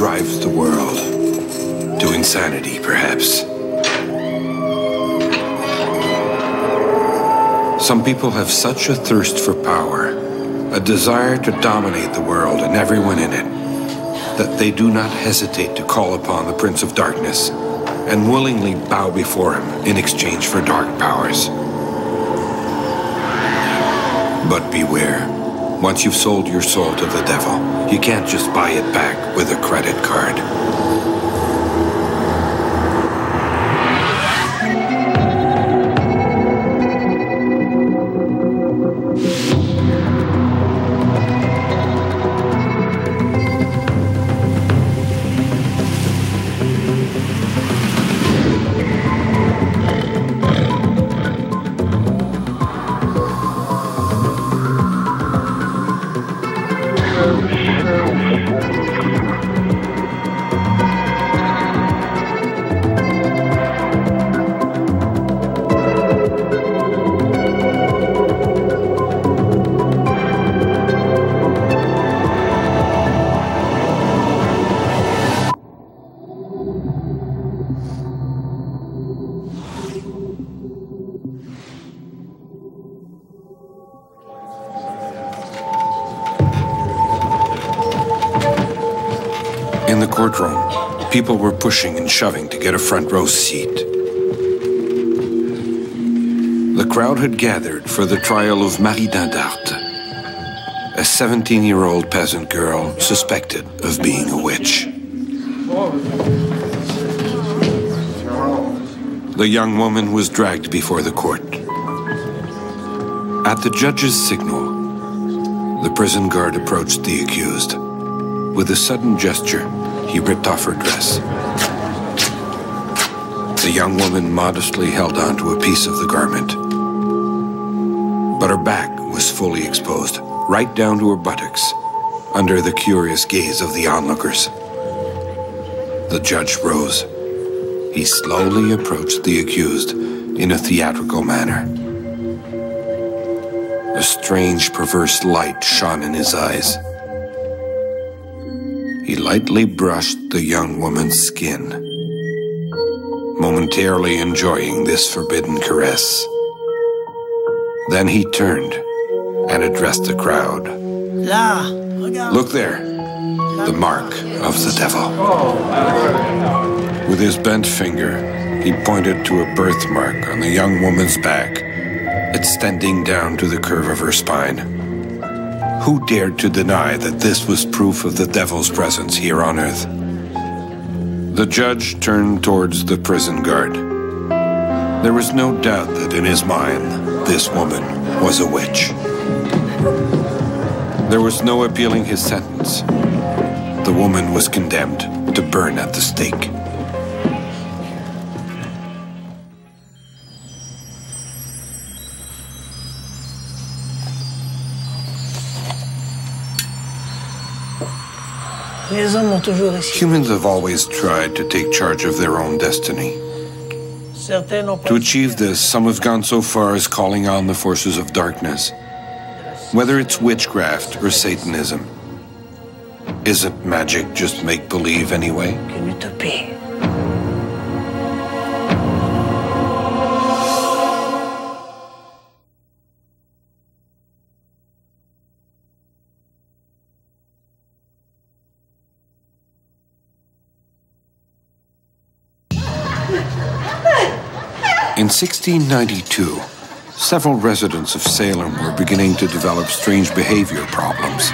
drives the world. To insanity, perhaps. Some people have such a thirst for power, a desire to dominate the world and everyone in it, that they do not hesitate to call upon the Prince of Darkness and willingly bow before him in exchange for dark powers. But beware, once you've sold your soul to the devil, you can't just buy it back with a credit card. In the courtroom, people were pushing and shoving to get a front row seat. The crowd had gathered for the trial of Marie Dindarte, a 17-year-old peasant girl suspected of being a witch. The young woman was dragged before the court. At the judge's signal, the prison guard approached the accused. With a sudden gesture, he ripped off her dress. The young woman modestly held on to a piece of the garment. But her back was fully exposed, right down to her buttocks, under the curious gaze of the onlookers. The judge rose. He slowly approached the accused in a theatrical manner. A strange, perverse light shone in his eyes. He lightly brushed the young woman's skin, momentarily enjoying this forbidden caress. Then he turned and addressed the crowd. Look there, the mark of the devil. With his bent finger, he pointed to a birthmark on the young woman's back, extending down to the curve of her spine. Who dared to deny that this was proof of the devil's presence here on earth? The judge turned towards the prison guard. There was no doubt that in his mind, this woman was a witch. There was no appealing his sentence. The woman was condemned to burn at the stake. Humans have always tried to take charge of their own destiny. To achieve this, some have gone so far as calling on the forces of darkness. Whether it's witchcraft or Satanism, isn't magic just make-believe anyway? In 1692, several residents of Salem were beginning to develop strange behavior problems.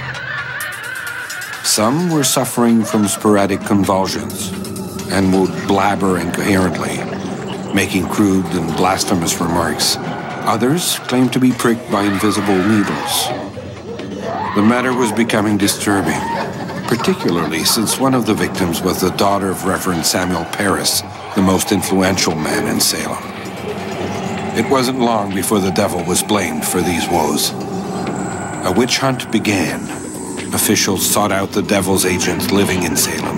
Some were suffering from sporadic convulsions and would blabber incoherently, making crude and blasphemous remarks. Others claimed to be pricked by invisible needles. The matter was becoming disturbing, particularly since one of the victims was the daughter of Reverend Samuel Parris, the most influential man in Salem. It wasn't long before the devil was blamed for these woes. A witch hunt began. Officials sought out the devil's agents living in Salem.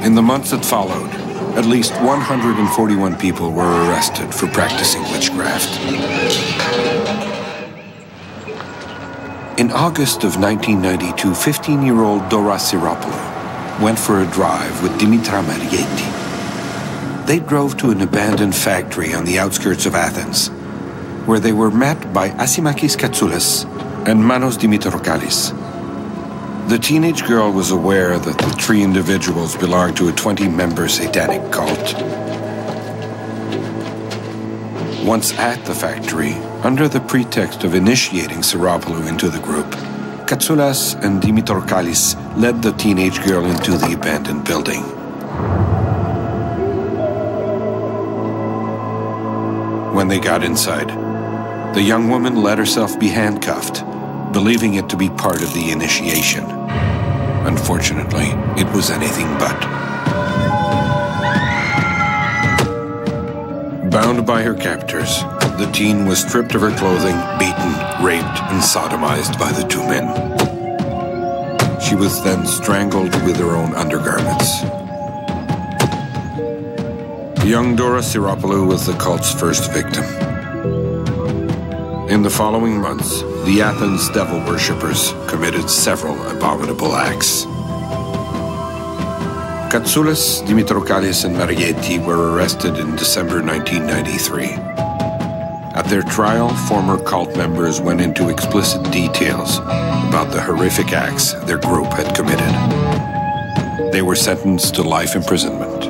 In the months that followed, at least 141 people were arrested for practicing witchcraft. In August of 1992, 15-year-old Dora Siropoulou went for a drive with Dimitra Marietti. They drove to an abandoned factory on the outskirts of Athens, where they were met by Asimakis Katsoulas and Manos Dimitrokalis. The teenage girl was aware that the three individuals belonged to a 20-member satanic cult. Once at the factory, under the pretext of initiating Siropoulou into the group, Katsoulas and Dimitrokalis led the teenage girl into the abandoned building. When they got inside, the young woman let herself be handcuffed, believing it to be part of the initiation. Unfortunately, it was anything but. Bound by her captors, the teen was stripped of her clothing, beaten, raped, and sodomized by the two men. She was then strangled with her own undergarments. Young Dora Siropoulou was the cult's first victim. In the following months, the Athens devil worshippers committed several abominable acts. Katsoulas, Dimitrokalis, and Marietti were arrested in December 1993. At their trial, former cult members went into explicit details about the horrific acts their group had committed. They were sentenced to life imprisonment.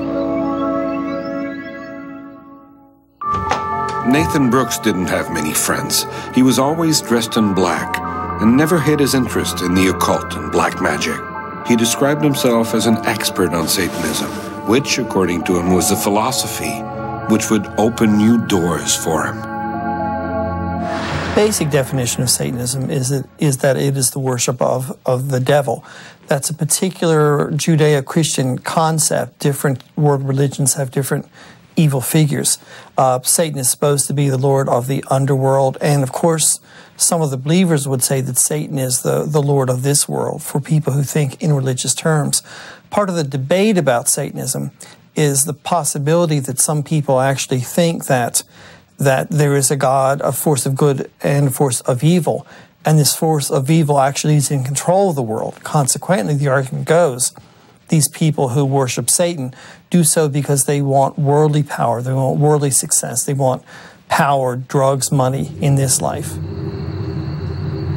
Nathan Brooks didn't have many friends. He was always dressed in black and never hid his interest in the occult and black magic. He described himself as an expert on Satanism, which, according to him, was a philosophy which would open new doors for him. Basic definition of Satanism is that it is the worship of the devil. That's a particular Judeo-Christian concept. Different world religions have different evil figures. Satan is supposed to be the lord of the underworld, and of course, some of the believers would say that Satan is the lord of this world for people who think in religious terms. Part of the debate about Satanism is the possibility that some people actually think that there is a God, a force of good and a force of evil, and this force of evil actually is in control of the world. Consequently, the argument goes, these people who worship Satan do so because they want worldly power, they want worldly success, they want power, drugs, money in this life.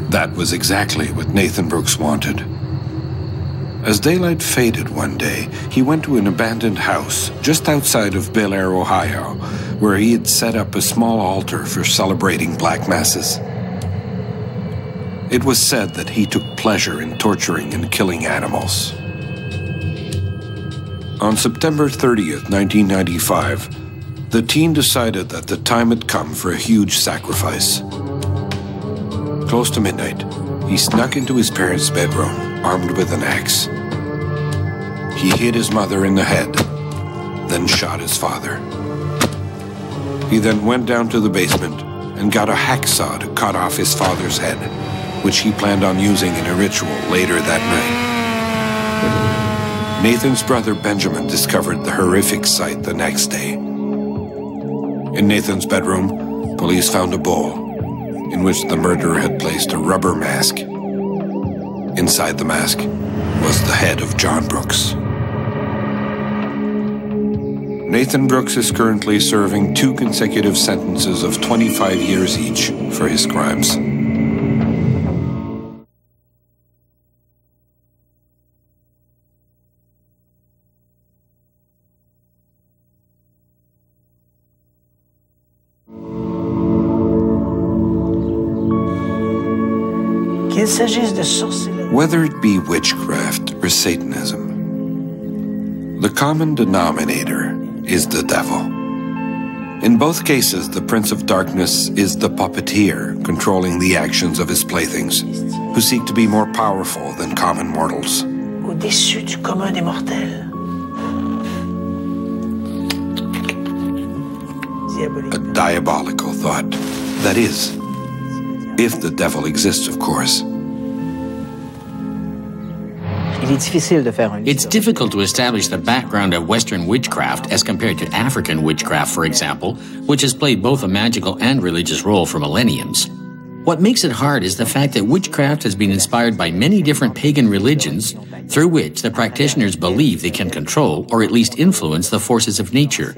That was exactly what Nathan Brooks wanted. As daylight faded one day, he went to an abandoned house just outside of Bel Air, Ohio, where he had set up a small altar for celebrating black masses. It was said that he took pleasure in torturing and killing animals. On September 30th, 1995, the teen decided that the time had come for a huge sacrifice. Close to midnight, he snuck into his parents' bedroom, armed with an axe. He hit his mother in the head, then shot his father. He then went down to the basement and got a hacksaw to cut off his father's head, which he planned on using in a ritual later that night. Nathan's brother Benjamin discovered the horrific sight the next day. In Nathan's bedroom, police found a bowl in which the murderer had placed a rubber mask. Inside the mask was the head of John Brooks. Nathan Brooks is currently serving 2 consecutive sentences of 25 years each for his crimes. Whether it be witchcraft or Satanism, the common denominator is the devil. In both cases, the Prince of Darkness is the puppeteer controlling the actions of his playthings, who seek to be more powerful than common mortals. Au-dessus du commun des mortels. A diabolical thought. That is, if the devil exists, of course. It's difficult to establish the background of Western witchcraft as compared to African witchcraft, for example, which has played both a magical and religious role for millenniums. What makes it hard is the fact that witchcraft has been inspired by many different pagan religions through which the practitioners believe they can control or at least influence the forces of nature.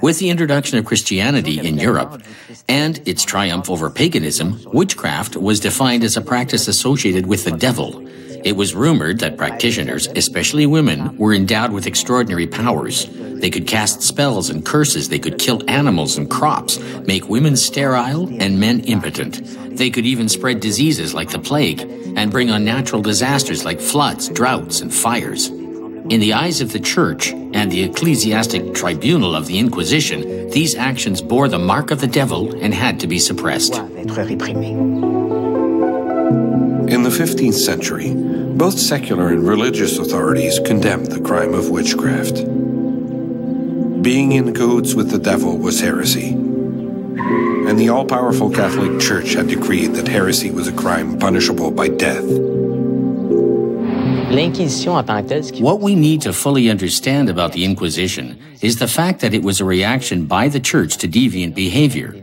With the introduction of Christianity in Europe and its triumph over paganism, witchcraft was defined as a practice associated with the devil. It was rumored that practitioners, especially women, were endowed with extraordinary powers. They could cast spells and curses, they could kill animals and crops, make women sterile and men impotent. They could even spread diseases like the plague and bring on natural disasters like floods, droughts, and fires. In the eyes of the Church and the ecclesiastic tribunal of the Inquisition, these actions bore the mark of the devil and had to be suppressed. In the 15th century, both secular and religious authorities condemned the crime of witchcraft. Being in cahoots with the devil was heresy, and the all-powerful Catholic Church had decreed that heresy was a crime punishable by death. What we need to fully understand about the Inquisition is the fact that it was a reaction by the Church to deviant behavior.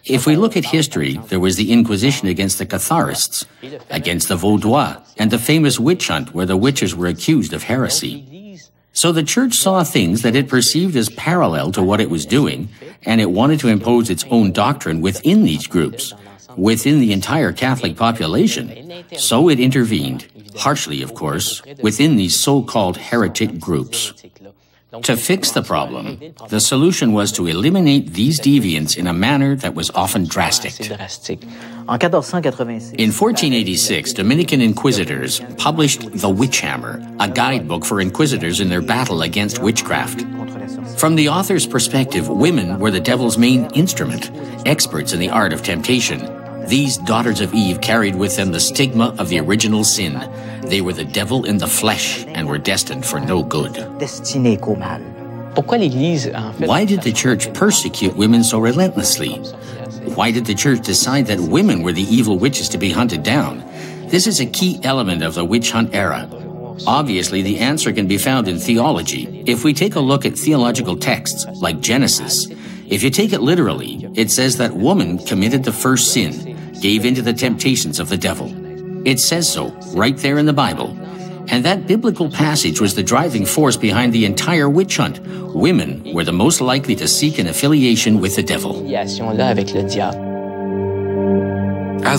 If we look at history, there was the Inquisition against the Catharists, against the Vaudois, and the famous witch hunt where the witches were accused of heresy. So the Church saw things that it perceived as parallel to what it was doing, and it wanted to impose its own doctrine within these groups, within the entire Catholic population. So it intervened, harshly of course, within these so-called heretic groups. To fix the problem, the solution was to eliminate these deviants in a manner that was often drastic. In 1486, Dominican inquisitors published The Witch Hammer, a guidebook for inquisitors in their battle against witchcraft. From the author's perspective, women were the devil's main instrument, experts in the art of temptation. These daughters of Eve carried with them the stigma of the original sin. They were the devil in the flesh and were destined for no good. Why did the Church persecute women so relentlessly? Why did the Church decide that women were the evil witches to be hunted down? This is a key element of the witch hunt era. Obviously, the answer can be found in theology. If we take a look at theological texts like Genesis, if you take it literally, it says that woman committed the first sin, gave into the temptations of the devil. It says so, right there in the Bible. And that biblical passage was the driving force behind the entire witch hunt. Women were the most likely to seek an affiliation with the devil. As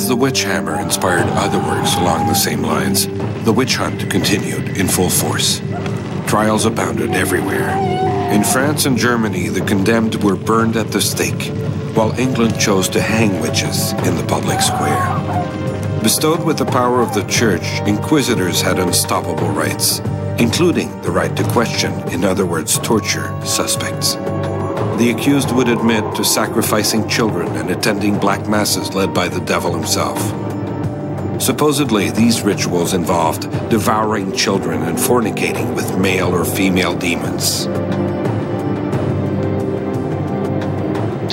the witch hammer inspired other works along the same lines, the witch hunt continued in full force. Trials abounded everywhere. In France and Germany, the condemned were burned at the stake, while England chose to hang witches in the public square. Bestowed with the power of the Church, inquisitors had unstoppable rights, including the right to question, in other words, torture, suspects. The accused would admit to sacrificing children and attending black masses led by the devil himself. Supposedly, these rituals involved devouring children and fornicating with male or female demons.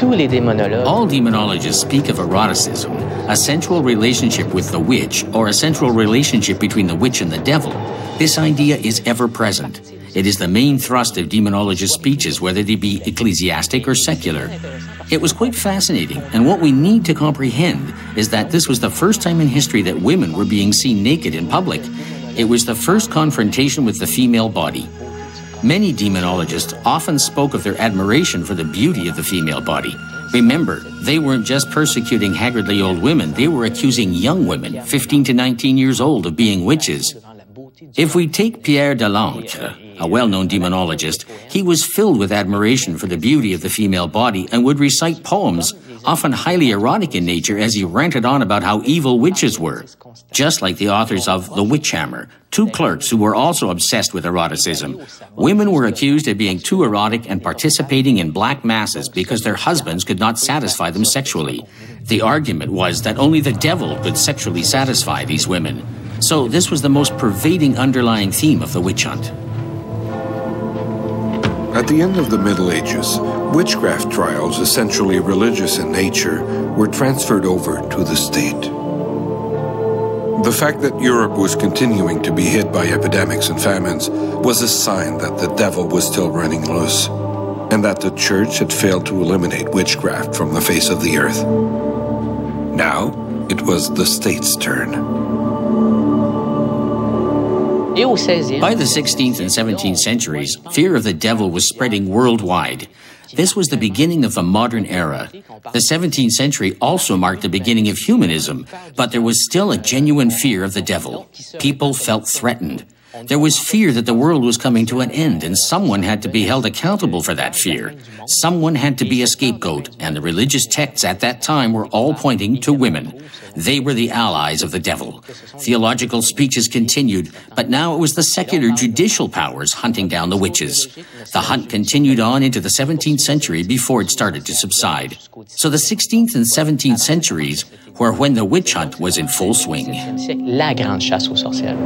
All demonologists speak of eroticism, a sensual relationship with the witch, or a sensual relationship between the witch and the devil. This idea is ever present. It is the main thrust of demonologist speeches, whether they be ecclesiastic or secular. It was quite fascinating, and what we need to comprehend is that this was the first time in history that women were being seen naked in public. It was the first confrontation with the female body. Many demonologists often spoke of their admiration for the beauty of the female body. Remember, they weren't just persecuting haggardly old women, they were accusing young women, 15 to 19 years old, of being witches. If we take Pierre de Lancre, a well-known demonologist, he was filled with admiration for the beauty of the female body and would recite poems, often highly erotic in nature, as he ranted on about how evil witches were. Just like the authors of The Witch Hammer, two clerks who were also obsessed with eroticism. Women were accused of being too erotic and participating in black masses because their husbands could not satisfy them sexually. The argument was that only the devil could sexually satisfy these women. So this was the most pervading underlying theme of the witch hunt. At the end of the Middle Ages, witchcraft trials, essentially religious in nature, were transferred over to the state. The fact that Europe was continuing to be hit by epidemics and famines was a sign that the devil was still running loose, and that the Church had failed to eliminate witchcraft from the face of the earth. Now, it was the state's turn. By the 16th and 17th centuries, fear of the devil was spreading worldwide. This was the beginning of the modern era. The 17th century also marked the beginning of humanism, but there was still a genuine fear of the devil. People felt threatened. There was fear that the world was coming to an end, and someone had to be held accountable for that fear. Someone had to be a scapegoat, and the religious texts at that time were all pointing to women. They were the allies of the devil. Theological speeches continued, but now it was the secular judicial powers hunting down the witches. The hunt continued on into the 17th century before it started to subside. So the 16th and 17th centuries were when the witch hunt was in full swing. La grande chasse aux sorcières.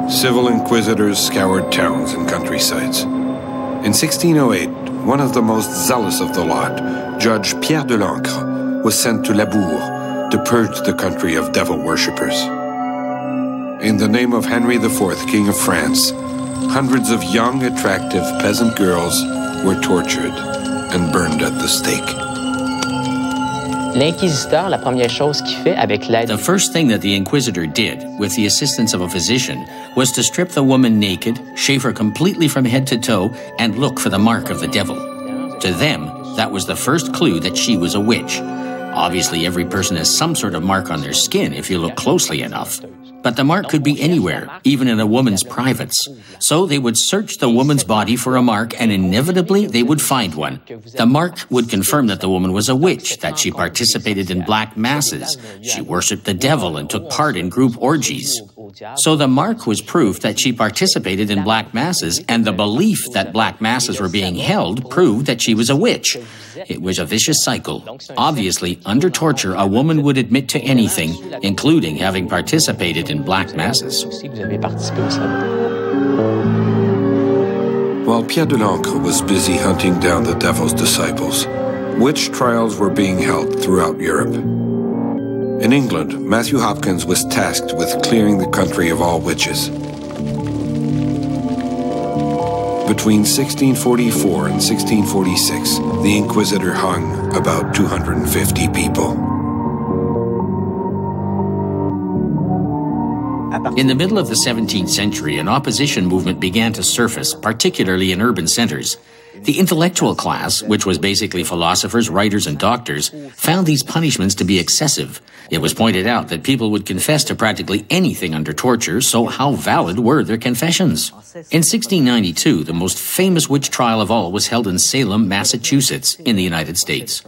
Civil inquisitors scoured towns and countrysides. In 1608, one of the most zealous of the lot, Judge Pierre de l'Ancre, was sent to Labour to purge the country of devil worshippers. In the name of Henry IV, King of France, hundreds of young, attractive peasant girls were tortured and burned at the stake. L'inquisiteur, la première chose qu'il fait avec l'aide... The first thing that the inquisitor did, with the assistance of a physician, was to strip the woman naked, shave her completely from head to toe, and look for the mark of the devil. To them, that was the first clue that she was a witch. Obviously, every person has some sort of mark on their skin if you look closely enough. But the mark could be anywhere, even in a woman's privates. So they would search the woman's body for a mark, and inevitably they would find one. The mark would confirm that the woman was a witch, that she participated in black masses, she worshipped the devil and took part in group orgies. So the mark was proof that she participated in black masses, and the belief that black masses were being held proved that she was a witch. It was a vicious cycle. Obviously, under torture, a woman would admit to anything, including having participated in black masses. While Pierre de l'Ancre was busy hunting down the devil's disciples, witch trials were being held throughout Europe. In England, Matthew Hopkins was tasked with clearing the country of all witches. Between 1644 and 1646, the Inquisitor hung about 250 people. In the middle of the 17th century, an opposition movement began to surface, particularly in urban centers. The intellectual class, which was basically philosophers, writers, and doctors, found these punishments to be excessive. It was pointed out that people would confess to practically anything under torture, so how valid were their confessions? In 1692, the most famous witch trial of all was held in Salem, Massachusetts, in the United States.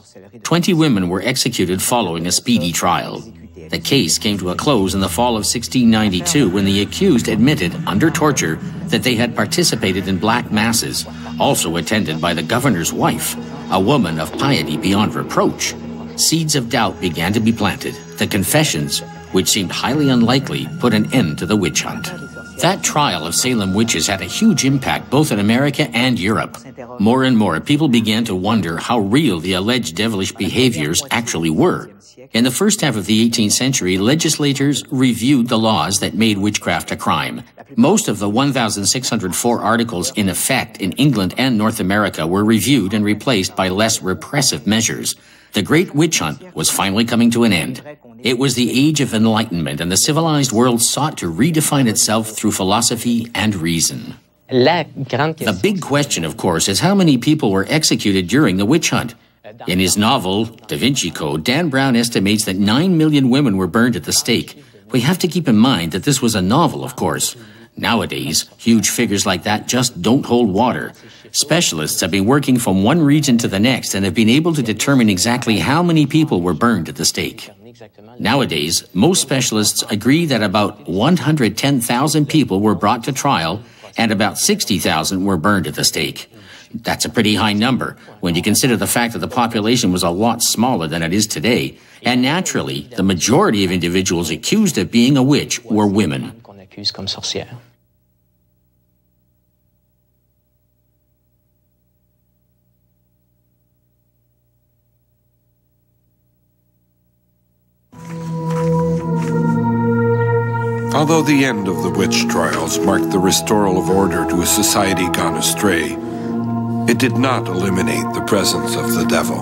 20 women were executed following a speedy trial. The case came to a close in the fall of 1692 when the accused admitted, under torture, that they had participated in black masses, also attended by the governor's wife, a woman of piety beyond reproach. Seeds of doubt began to be planted. The confessions, which seemed highly unlikely, put an end to the witch hunt. That trial of Salem witches had a huge impact both in America and Europe. More and more, people began to wonder how real the alleged devilish behaviors actually were. In the first half of the 18th century, legislators reviewed the laws that made witchcraft a crime. Most of the 1,604 articles in effect in England and North America were reviewed and replaced by less repressive measures. The Great Witch Hunt was finally coming to an end. It was the age of enlightenment, and the civilized world sought to redefine itself through philosophy and reason. The big question, of course, is how many people were executed during the witch hunt. In his novel, Da Vinci Code, Dan Brown estimates that 9 million women were burned at the stake. We have to keep in mind that this was a novel, of course. Nowadays, huge figures like that just don't hold water. Specialists have been working from one region to the next and have been able to determine exactly how many people were burned at the stake. Nowadays, most specialists agree that about 110,000 people were brought to trial and about 60,000 were burned at the stake. That's a pretty high number when you consider the fact that the population was a lot smaller than it is today, and naturally, the majority of individuals accused of being a witch were women. Although the end of the witch trials marked the restoral of order to a society gone astray, it did not eliminate the presence of the devil.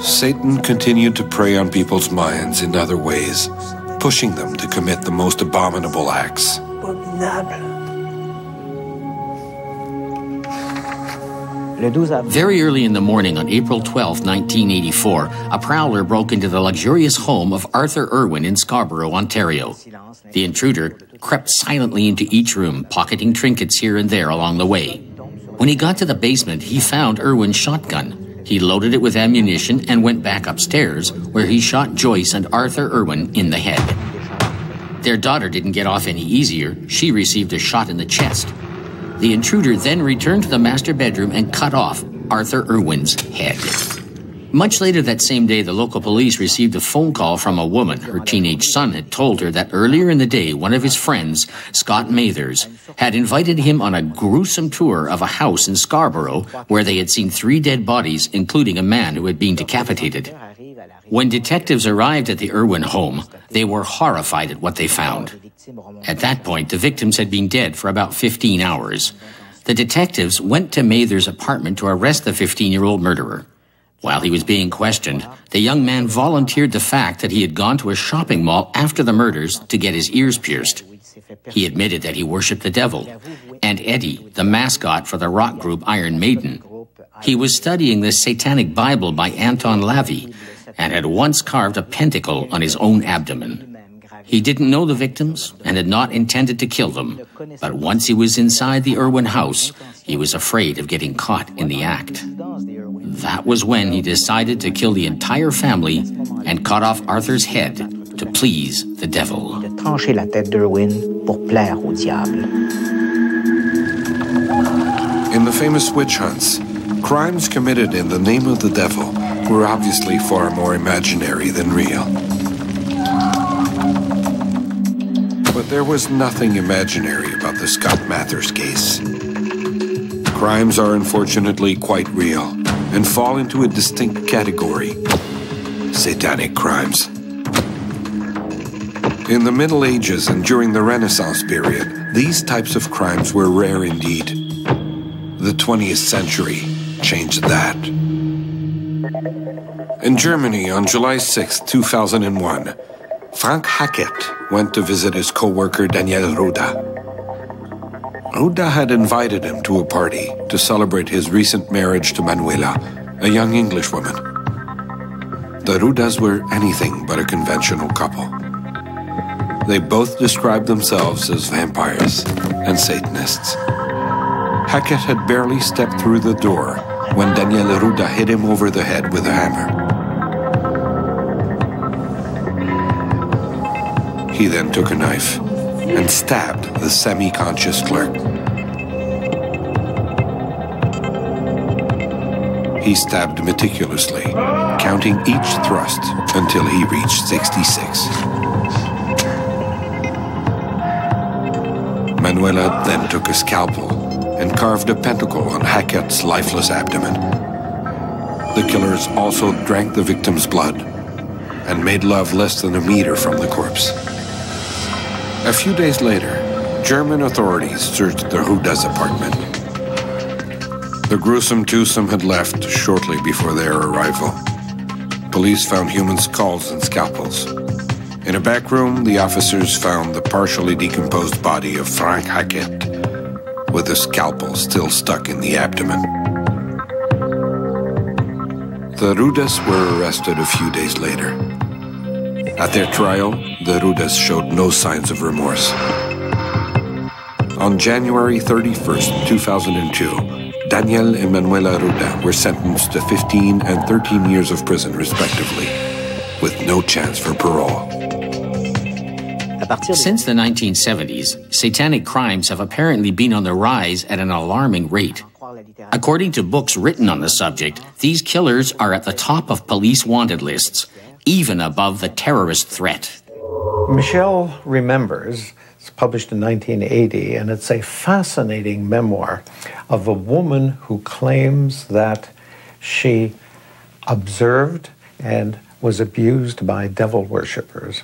Satan continued to prey on people's minds in other ways, pushing them to commit the most abominable acts. Very early in the morning on April 12, 1984, a prowler broke into the luxurious home of Arthur Irwin in Scarborough, Ontario. The intruder crept silently into each room, pocketing trinkets here and there along the way. When he got to the basement, he found Irwin's shotgun. He loaded it with ammunition and went back upstairs, where he shot Joyce and Arthur Irwin in the head. Their daughter didn't get off any easier. She received a shot in the chest. The intruder then returned to the master bedroom and cut off Arthur Irwin's head. Much later that same day, the local police received a phone call from a woman. Her teenage son had told her that earlier in the day, one of his friends, Scott Mathers, had invited him on a gruesome tour of a house in Scarborough where they had seen 3 dead bodies, including a man who had been decapitated. When detectives arrived at the Irwin home, they were horrified at what they found. At that point, the victims had been dead for about 15 hours. The detectives went to Mathers' apartment to arrest the 15-year-old murderer. While he was being questioned, the young man volunteered the fact that he had gone to a shopping mall after the murders to get his ears pierced. He admitted that he worshipped the devil, and Eddie, the mascot for the rock group Iron Maiden. He was studying the Satanic Bible by Anton LaVey and had once carved a pentacle on his own abdomen. He didn't know the victims and had not intended to kill them, but once he was inside the Irwin house, he was afraid of getting caught in the act. That was when he decided to kill the entire family and cut off Arthur's head to please the devil. In the famous witch hunts, crimes committed in the name of the devil were obviously far more imaginary than real. But there was nothing imaginary about the Scott Mathers case. Crimes are unfortunately quite real and fall into a distinct category: satanic crimes. In the Middle Ages and during the Renaissance period, these types of crimes were rare indeed. The 20th century changed that. In Germany, on July 6, 2001, Frank Hackett went to visit his co-worker Daniel Ruda. Ruda had invited him to a party to celebrate his recent marriage to Manuela, a young Englishwoman. The Rudas were anything but a conventional couple. They both described themselves as vampires and Satanists. Hackett had barely stepped through the door when Daniel Ruda hit him over the head with a hammer. He then took a knife and stabbed the semi-conscious clerk. He stabbed meticulously, counting each thrust until he reached 66. Manuela then took a scalpel and carved a pentacle on Hackett's lifeless abdomen. The killers also drank the victim's blood and made love less than a meter from the corpse. A few days later, German authorities searched the Ruda's apartment. The gruesome twosome had left shortly before their arrival. Police found human skulls and scalpels. In a back room, the officers found the partially decomposed body of Frank Hackett, with a scalpel still stuck in the abdomen. The Rudas were arrested a few days later. At their trial, the Rudas showed no signs of remorse. On January 31st, 2002, Daniel and Manuela Ruda were sentenced to 15 and 13 years of prison, respectively, with no chance for parole. Since the 1970s, satanic crimes have apparently been on the rise at an alarming rate. According to books written on the subject, these killers are at the top of police wanted lists, even above the terrorist threat. Michelle Remembers, it's published in 1980, and it's a fascinating memoir of a woman who claims that she observed and was abused by devil worshippers.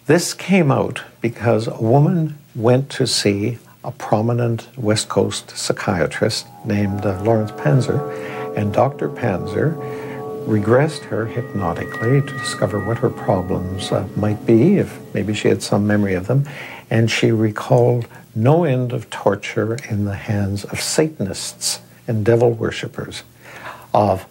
This came out because a woman went to see a prominent West Coast psychiatrist named Lawrence Panzer, and Dr. Panzer regressed her hypnotically to discover what her problems might be, if maybe she had some memory of them, and she recalled no end of torture in the hands of Satanists and devil worshippers, of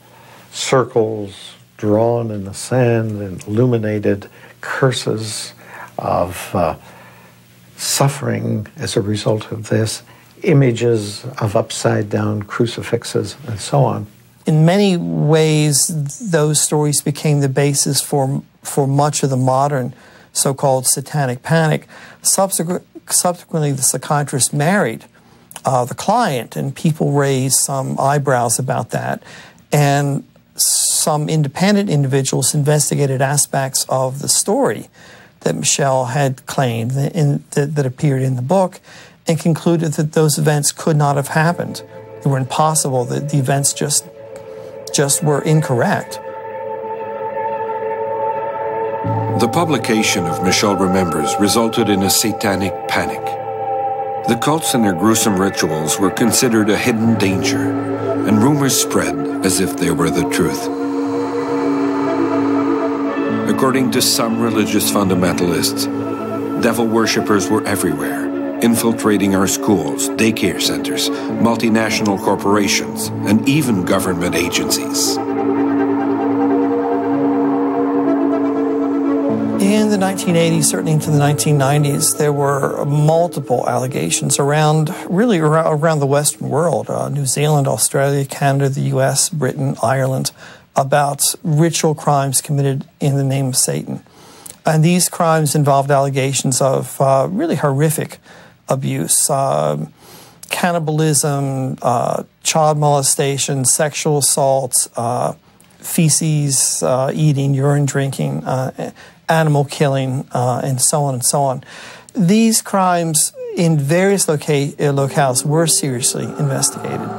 circles drawn in the sand and illuminated curses, of suffering as a result of this, images of upside-down crucifixes, and so on. In many ways, those stories became the basis for much of the modern so-called satanic panic. Subsequently, the psychiatrist married the client, and people raised some eyebrows about that. And some independent individuals investigated aspects of the story that Michelle had claimed that appeared in the book, and concluded that those events could not have happened. They were impossible, that the events just were incorrect. The publication of Michelle Remembers resulted in a satanic panic. The cults and their gruesome rituals were considered a hidden danger, and rumors spread as if they were the truth. According to some religious fundamentalists, devil worshippers were everywhere, infiltrating our schools, daycare centers, multinational corporations, and even government agencies. In the 1980s, certainly into the 1990s, there were multiple allegations around the Western world, New Zealand, Australia, Canada, the US, Britain, Ireland, about ritual crimes committed in the name of Satan. And these crimes involved allegations of really horrific abuse, cannibalism, child molestation, sexual assaults, feces eating, urine drinking, animal killing, and so on and so on. These crimes in various locales were seriously investigated.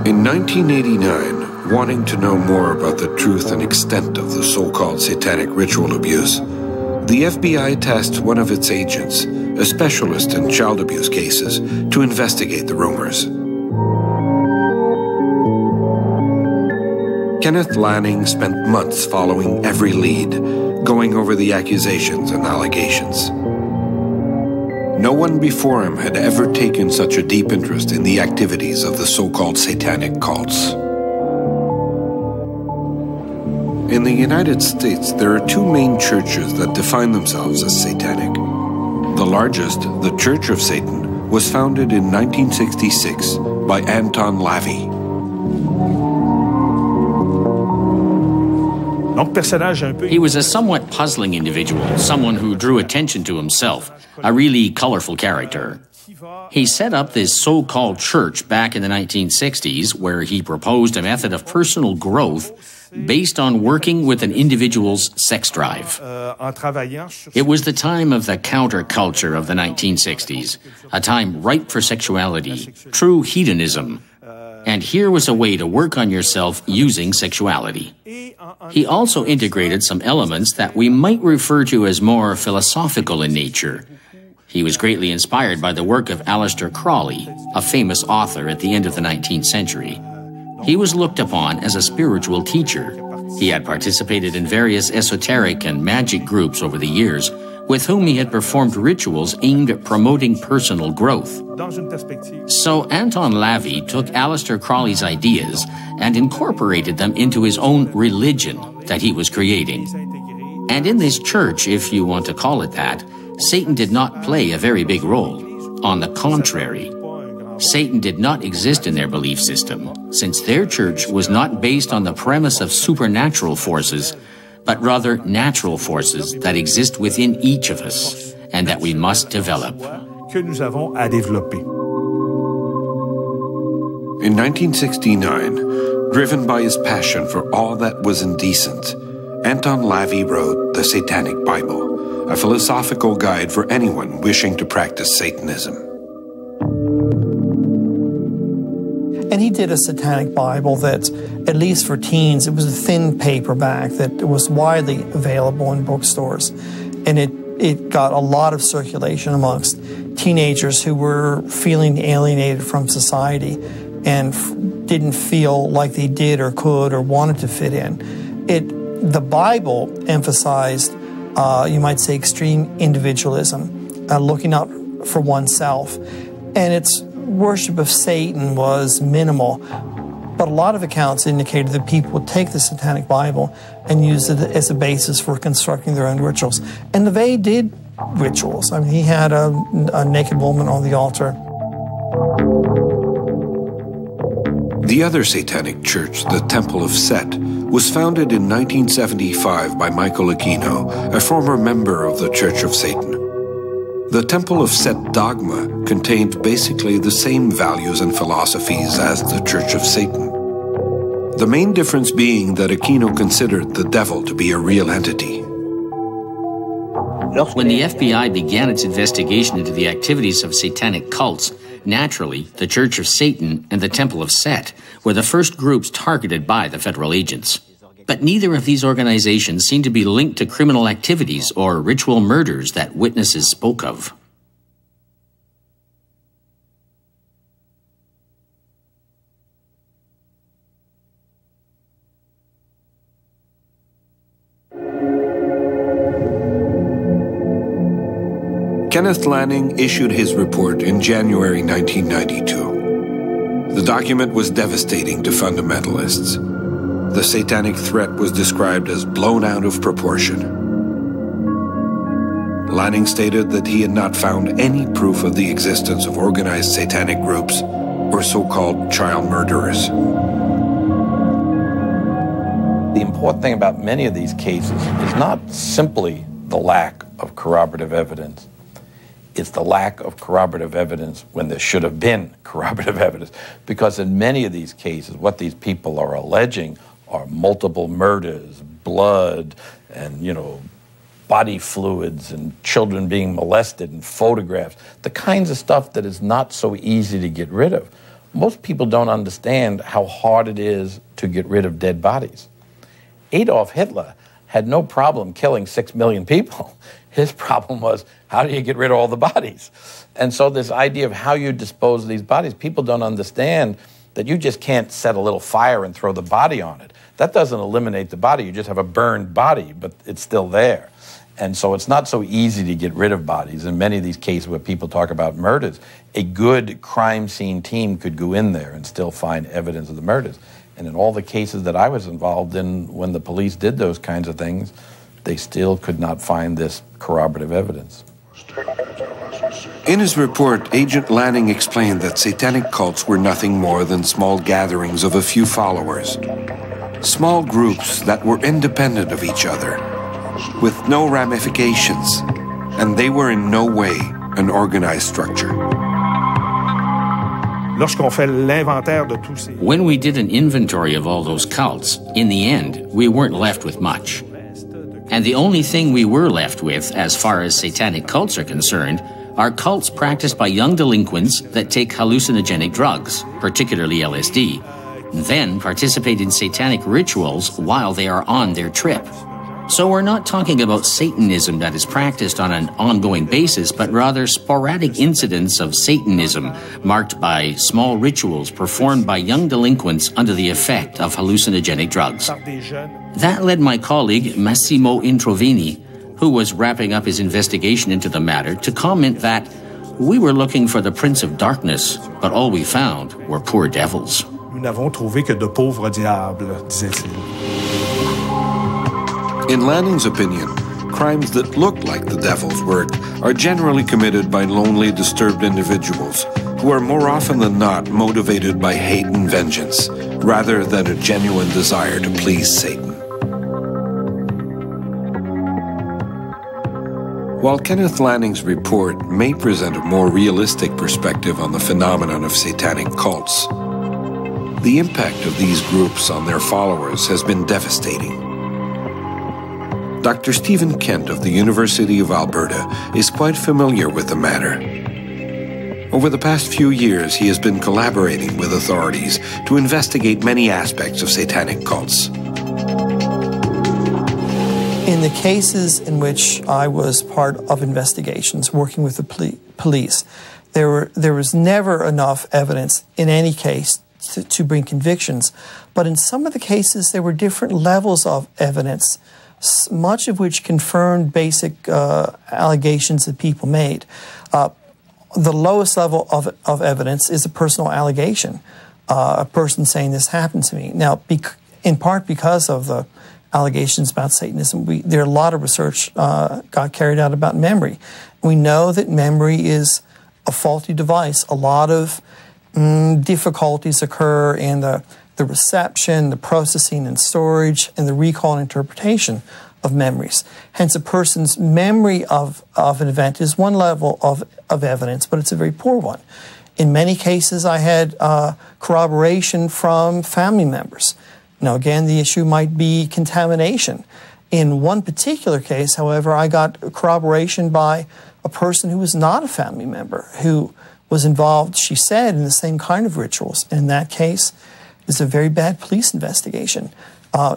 In 1989, wanting to know more about the truth and extent of the so-called satanic ritual abuse, the FBI tasked one of its agents, a specialist in child abuse cases, to investigate the rumors. Kenneth Lanning spent months following every lead, going over the accusations and allegations. No one before him had ever taken such a deep interest in the activities of the so-called satanic cults. In the United States, there are two main churches that define themselves as satanic. The largest, the Church of Satan, was founded in 1966 by Anton LaVey. He was a somewhat puzzling individual, someone who drew attention to himself, a really colorful character. He set up this so-called church back in the 1960s, where he proposed a method of personal growth based on working with an individual's sex drive. It was the time of the counterculture of the 1960s, a time ripe for sexuality, true hedonism. And here was a way to work on yourself using sexuality. He also integrated some elements that we might refer to as more philosophical in nature. He was greatly inspired by the work of Aleister Crowley, a famous author at the end of the 19th century. He was looked upon as a spiritual teacher. He had participated in various esoteric and magic groups over the years, with whom he had performed rituals aimed at promoting personal growth. So Anton LaVey took Aleister Crowley's ideas and incorporated them into his own religion that he was creating. And in this church, if you want to call it that, Satan did not play a very big role. On the contrary, Satan did not exist in their belief system, since their church was not based on the premise of supernatural forces, but rather natural forces that exist within each of us and that we must develop. In 1969, driven by his passion for all that was indecent, Anton LaVey wrote the Satanic Bible, a philosophical guide for anyone wishing to practice Satanism. And he did a satanic Bible that, at least for teens, it was a thin paperback that was widely available in bookstores. And it got a lot of circulation amongst teenagers who were feeling alienated from society and didn't feel like they did or could or wanted to fit in. The Bible emphasized, you might say, extreme individualism, looking out for oneself. And its worship of Satan was minimal. But a lot of accounts indicated that people would take the Satanic Bible and use it as a basis for constructing their own rituals. And LaVey did rituals. I mean, he had a naked woman on the altar. The other satanic church, the Temple of Set, was founded in 1975 by Michael Aquino, a former member of the Church of Satan. The Temple of Set dogma contained basically the same values and philosophies as the Church of Satan. The main difference being that Aquino considered the devil to be a real entity. When the FBI began its investigation into the activities of satanic cults, naturally, the Church of Satan and the Temple of Set were the first groups targeted by the federal agents. But neither of these organizations seemed to be linked to criminal activities or ritual murders that witnesses spoke of. Kenneth Lanning issued his report in January 1992. The document was devastating to fundamentalists. The satanic threat was described as blown out of proportion. Lanning stated that he had not found any proof of the existence of organized satanic groups or so-called child murderers. The important thing about many of these cases is not simply the lack of corroborative evidence. It's the lack of corroborative evidence when there should have been corroborative evidence. Because in many of these cases, what these people are alleging are multiple murders, blood, and, body fluids, and children being molested, and photographs, the kinds of stuff that is not so easy to get rid of. Most people don't understand how hard it is to get rid of dead bodies. Adolf Hitler had no problem killing 6 million people. His problem was, how do you get rid of all the bodies? And so this idea of how you dispose of these bodies, people don't understand that you just can't set a little fire and throw the body on it. That doesn't eliminate the body. You just have a burned body, but it's still there. And so it's not so easy to get rid of bodies. In many of these cases where people talk about murders, a good crime scene team could go in there and still find evidence of the murders. And in all the cases that I was involved in, when the police did those kinds of things, they still could not find this corroborative evidence. In his report, Agent Lanning explained that satanic cults were nothing more than small gatherings of a few followers. Small groups that were independent of each other, with no ramifications, and they were in no way an organized structure. When we did an inventory of all those cults, in the end, we weren't left with much. And the only thing we were left with, as far as satanic cults are concerned, are cults practiced by young delinquents that take hallucinogenic drugs, particularly LSD, then participate in satanic rituals while they are on their trip. So we're not talking about Satanism that is practiced on an ongoing basis, but rather sporadic incidents of Satanism marked by small rituals performed by young delinquents under the effect of hallucinogenic drugs. That led my colleague, Massimo Introvini, who was wrapping up his investigation into the matter, to comment that we were looking for the Prince of Darkness, but all we found were poor devils. Nous n'avons trouvé que de pauvres diables, disait-il. In Lanning's opinion, crimes that look like the devil's work are generally committed by lonely, disturbed individuals who are more often than not motivated by hate and vengeance, rather than a genuine desire to please Satan. While Kenneth Lanning's report may present a more realistic perspective on the phenomenon of satanic cults, the impact of these groups on their followers has been devastating. Dr. Stephen Kent of the University of Alberta is quite familiar with the matter. Over the past few years, he has been collaborating with authorities to investigate many aspects of satanic cults. In the cases in which I was part of investigations, working with the police, there was never enough evidence in any case to bring convictions. But in some of the cases, there were different levels of evidence, much of which confirmed basic allegations that people made. The lowest level of evidence is a personal allegation, a person saying this happened to me. Now, in part because of the allegations about Satanism, there are a lot of research got carried out about memory. We know that memory is a faulty device. A lot of difficulties occur in the reception, the processing and storage, and the recall and interpretation of memories. Hence, a person's memory of an event is one level of evidence, but it's a very poor one. In many cases, I had corroboration from family members. Now, again, the issue might be contamination. In one particular case, however, I got corroboration by a person who was not a family member, who was involved, she said, in the same kind of rituals. In that case, it's a very bad police investigation.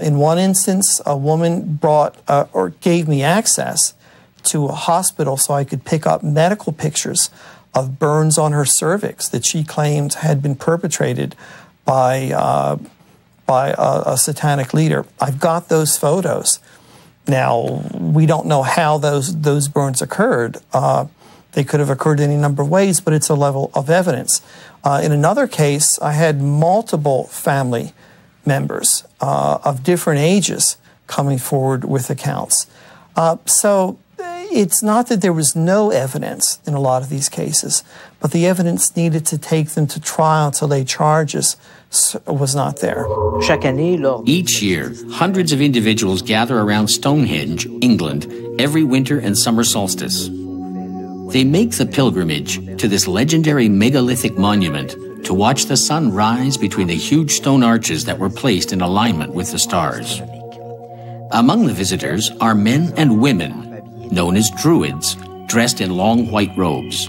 In one instance, a woman brought or gave me access to a hospital so I could pick up medical pictures of burns on her cervix that she claimed had been perpetrated by a satanic leader. I've got those photos. Now, we don't know how those burns occurred. They could have occurred any number of ways, but it's a level of evidence. In another case, I had multiple family members of different ages coming forward with accounts. So it's not that there was no evidence in a lot of these cases, but the evidence needed to take them to trial to lay charges was not there. Each year, hundreds of individuals gather around Stonehenge, England, every winter and summer solstice. They make the pilgrimage to this legendary megalithic monument to watch the sun rise between the huge stone arches that were placed in alignment with the stars. Among the visitors are men and women, known as Druids, dressed in long white robes.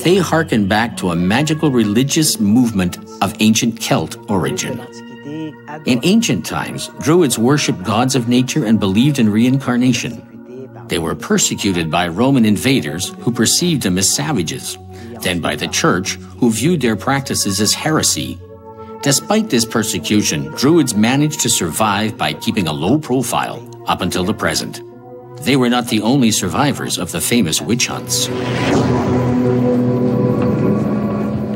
They hearken back to a magical religious movement of ancient Celt origin. In ancient times, Druids worshipped gods of nature and believed in reincarnation. They were persecuted by Roman invaders who perceived them as savages, then by the Church, who viewed their practices as heresy. Despite this persecution, Druids managed to survive by keeping a low profile up until the present. They were not the only survivors of the famous witch hunts.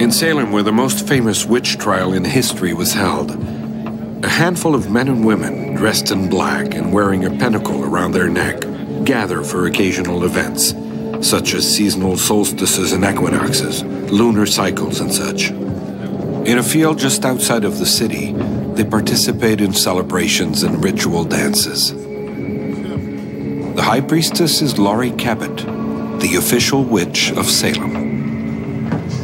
In Salem, where the most famous witch trial in history was held, a handful of men and women dressed in black and wearing a pentacle around their neck gather for occasional events, such as seasonal solstices and equinoxes, lunar cycles, and such. In a field just outside of the city, they participate in celebrations and ritual dances. The high priestess is Laurie Cabot, the official witch of Salem.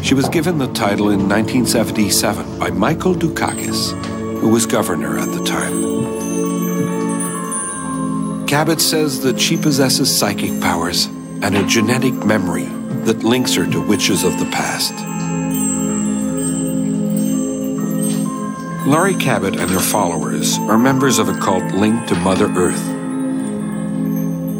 She was given the title in 1977 by Michael Dukakis, who was governor at the time. Cabot says that she possesses psychic powers and a genetic memory that links her to witches of the past. Laurie Cabot and her followers are members of a cult linked to Mother Earth.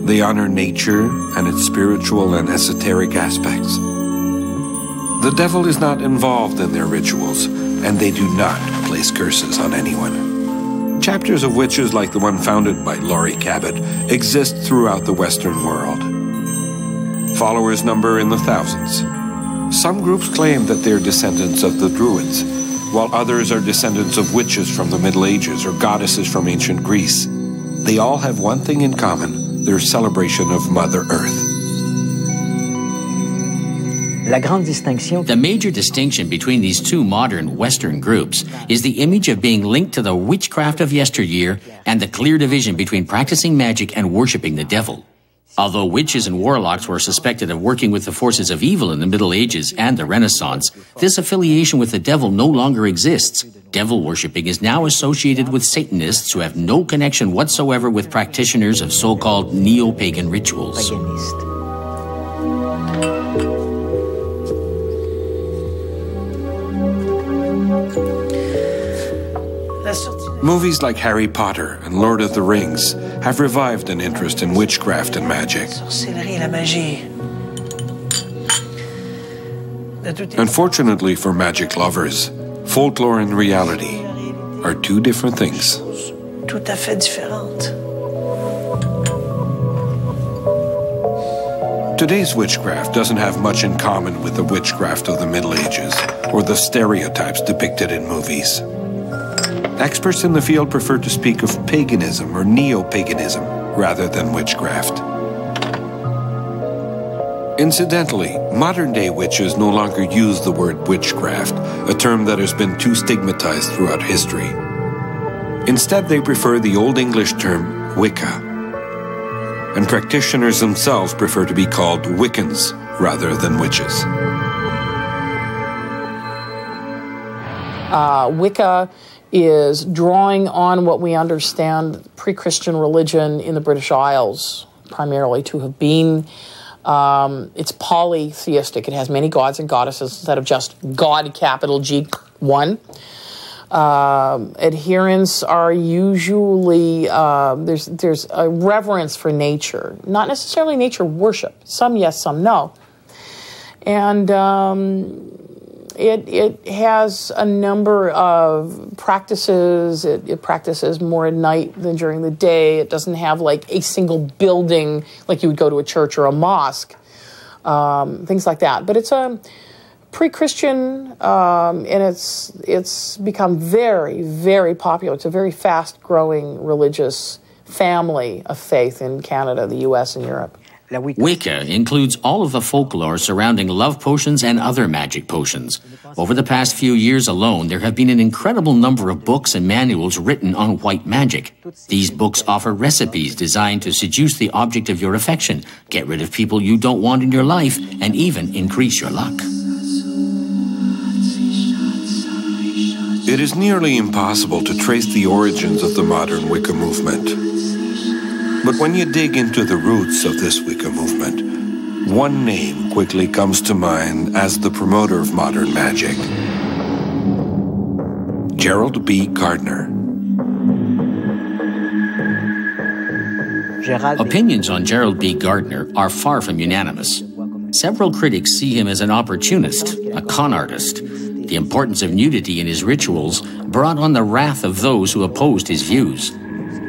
They honor nature and its spiritual and esoteric aspects. The devil is not involved in their rituals, and they do not place curses on anyone. Chapters of witches like the one founded by Laurie Cabot exist throughout the Western world. Followers number in the thousands. Some groups claim that they're descendants of the Druids, while others are descendants of witches from the Middle Ages or goddesses from ancient Greece. They all have one thing in common: their celebration of Mother Earth. The major distinction between these two modern Western groups is the image of being linked to the witchcraft of yesteryear and the clear division between practicing magic and worshipping the devil. Although witches and warlocks were suspected of working with the forces of evil in the Middle Ages and the Renaissance, this affiliation with the devil no longer exists. Devil worshipping is now associated with Satanists who have no connection whatsoever with practitioners of so-called neo-pagan rituals. Movies like Harry Potter and Lord of the Rings have revived an interest in witchcraft and magic. Unfortunately for magic lovers, folklore and reality are two different things. Tout à fait différente. Today's witchcraft doesn't have much in common with the witchcraft of the Middle Ages or the stereotypes depicted in movies. Experts in the field prefer to speak of paganism or neo-paganism rather than witchcraft. Incidentally, modern-day witches no longer use the word witchcraft, a term that has been too stigmatized throughout history. Instead, they prefer the Old English term Wicca. And practitioners themselves prefer to be called Wiccans rather than witches. Wicca is drawing on what we understand pre-Christian religion in the British Isles primarily to have been. It's polytheistic. It has many gods and goddesses instead of just God, capital G, one. Adherents are usually, there's a reverence for nature, not necessarily nature worship. Some yes, some no. And it has a number of practices. It practices more at night than during the day. It doesn't have like a single building like you would go to a church or a mosque, things like that. But it's a pre-Christian, and it's become very, very popular. It's a very fast-growing religious family of faith in Canada, the U.S., and Europe. Wicca includes all of the folklore surrounding love potions and other magic potions. Over the past few years alone, there have been an incredible number of books and manuals written on white magic. These books offer recipes designed to seduce the object of your affection, get rid of people you don't want in your life, and even increase your luck. It is nearly impossible to trace the origins of the modern Wicca movement. But when you dig into the roots of this Wicca movement, one name quickly comes to mind as the promoter of modern magic: Gerald B. Gardner. Opinions on Gerald B. Gardner are far from unanimous. Several critics see him as an opportunist, a con artist. The importance of nudity in his rituals brought on the wrath of those who opposed his views.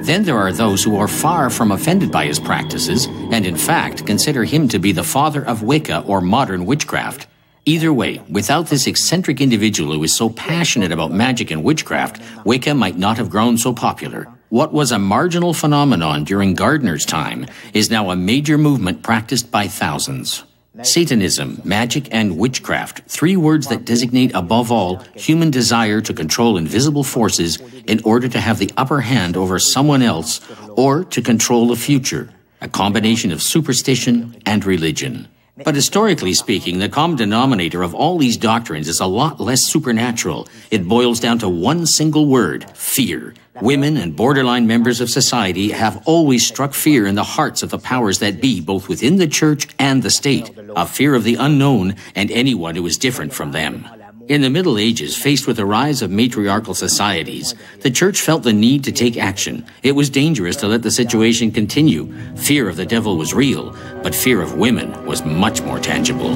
Then there are those who are far from offended by his practices and, in fact, consider him to be the father of Wicca or modern witchcraft. Either way, without this eccentric individual who is so passionate about magic and witchcraft, Wicca might not have grown so popular. What was a marginal phenomenon during Gardner's time is now a major movement practiced by thousands. Satanism, magic, and witchcraft, three words that designate above all human desire to control invisible forces in order to have the upper hand over someone else or to control the future, a combination of superstition and religion. But historically speaking, the common denominator of all these doctrines is a lot less supernatural. It boils down to one single word: fear. Women and borderline members of society have always struck fear in the hearts of the powers that be, both within the church and the state, a fear of the unknown and anyone who is different from them. In the Middle Ages, faced with the rise of matriarchal societies, the church felt the need to take action. It was dangerous to let the situation continue. Fear of the devil was real, but fear of women was much more tangible.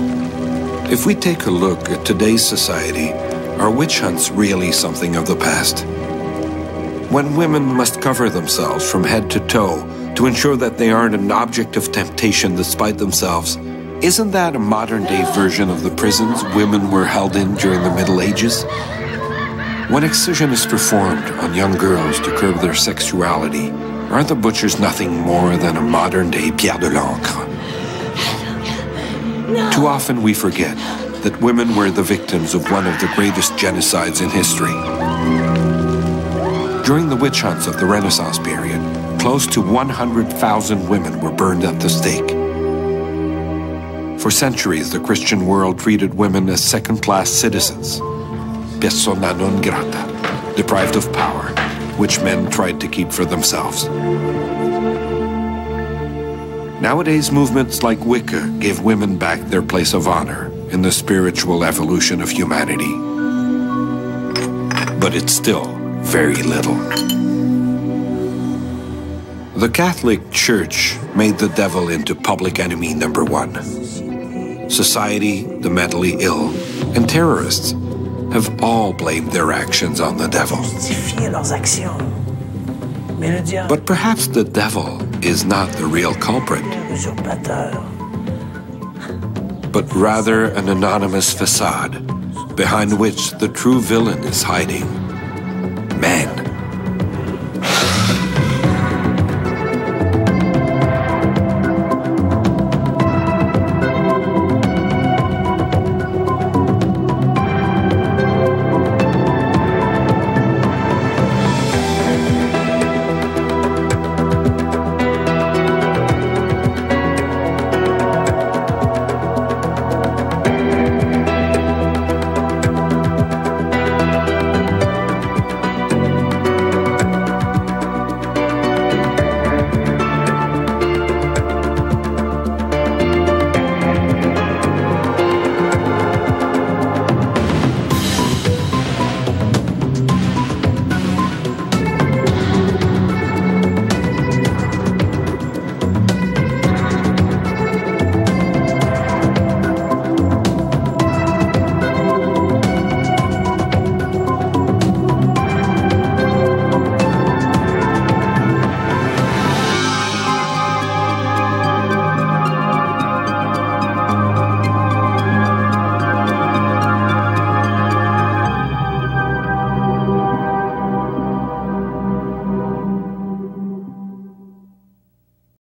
If we take a look at today's society, are witch hunts really something of the past? When women must cover themselves from head to toe to ensure that they aren't an object of temptation despite themselves, isn't that a modern-day version of the prisons women were held in during the Middle Ages? When excision is performed on young girls to curb their sexuality, aren't the butchers nothing more than a modern-day Pierre de l'Ancre? Too often we forget that women were the victims of one of the greatest genocides in history. During the witch hunts of the Renaissance period, close to 100,000 women were burned at the stake. For centuries, the Christian world treated women as second-class citizens, persona non grata, deprived of power, which men tried to keep for themselves. Nowadays, movements like Wicca give women back their place of honor in the spiritual evolution of humanity. but it's still very little. The Catholic Church made the devil into public enemy number one. Society, the mentally ill, and terrorists have all blamed their actions on the devil. But perhaps the devil is not the real culprit, but rather an anonymous facade behind which the true villain is hiding.